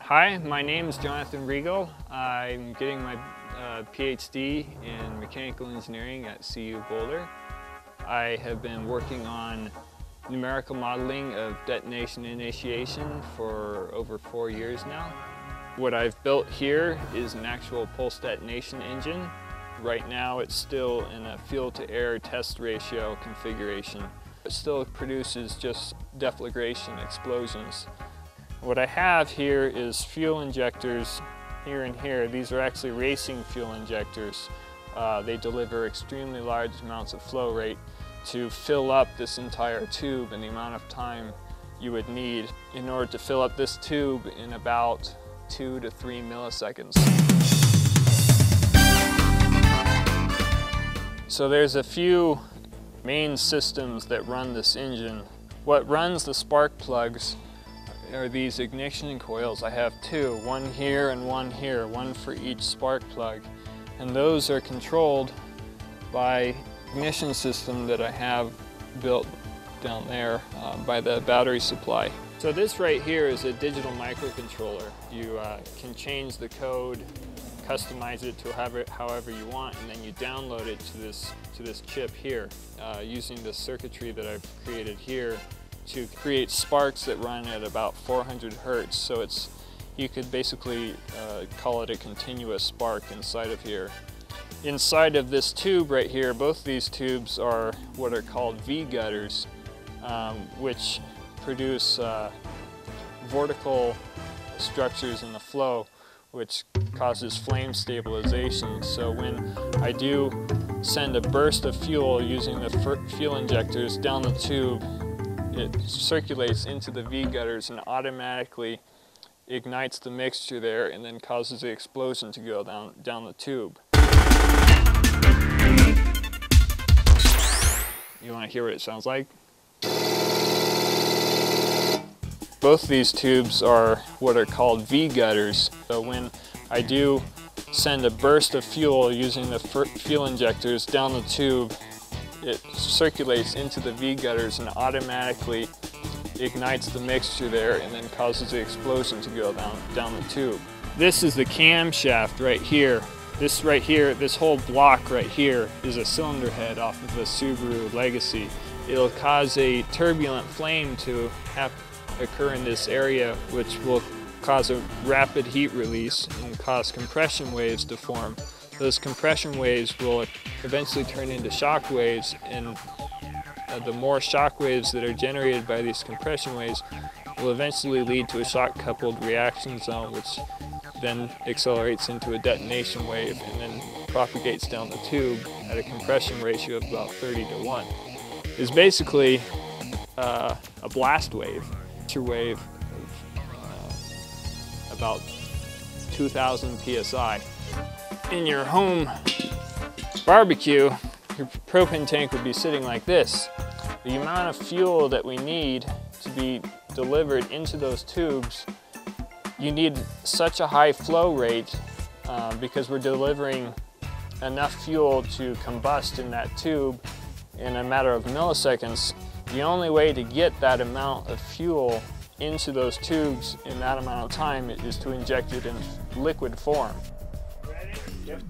Hi, my name is Jonathan Regele. I'm getting my PhD in mechanical engineering at CU Boulder. I have been working on numerical modeling of detonation initiation for over 4 years now. What I've built here is an actual pulse detonation engine. Right now it's still in a fuel-to-air test ratio configuration. It still produces just deflagration explosions. What I have here is fuel injectors here and here. These are actually racing fuel injectors. They deliver extremely large amounts of flow rate to fill up this entire tube in the amount of time you would need in order to fill up this tube in about 2 to 3 milliseconds. So there's a few main systems that run this engine. What runs the spark plugs are these ignition coils. I have two, one here and one here, one for each spark plug. And those are controlled by ignition system that I have built down there by the battery supply. So this right here is a digital microcontroller. You can change the code, customize it to however you want, and then you download it to this chip here using the circuitry that I've created here to create sparks that run at about 400 hertz. So you could basically call it a continuous spark inside of here. Inside of this tube right here, both these tubes are what are called V-gutters, which produce vortical structures in the flow, which causes flame stabilization. So when I do send a burst of fuel using the fuel injectors down the tube, it circulates into the V-gutters and automatically ignites the mixture there and then causes the explosion to go down the tube. You want to hear what it sounds like? Both these tubes are what are called V-gutters. So when I do send a burst of fuel using the fuel injectors down the tube, it circulates into the V-gutters and automatically ignites the mixture there and then causes the explosion to go down the tube. This is the camshaft right here. This right here, this whole block right here is a cylinder head off of a Subaru Legacy. It'll cause a turbulent flame to occur in this area, which will cause a rapid heat release and cause compression waves to form. Those compression waves will eventually turn into shock waves, and the more shock waves that are generated by these compression waves will eventually lead to a shock-coupled reaction zone, which then accelerates into a detonation wave and then propagates down the tube at a compression ratio of about 30 to 1. It's basically a blast wave, a wave of about 2,000 psi. In your home barbecue, your propane tank would be sitting like this. The amount of fuel that we need to be delivered into those tubes, you need such a high flow rate because we're delivering enough fuel to combust in that tube in a matter of milliseconds. The only way to get that amount of fuel into those tubes in that amount of time is to inject it in liquid form. Ready? Yep.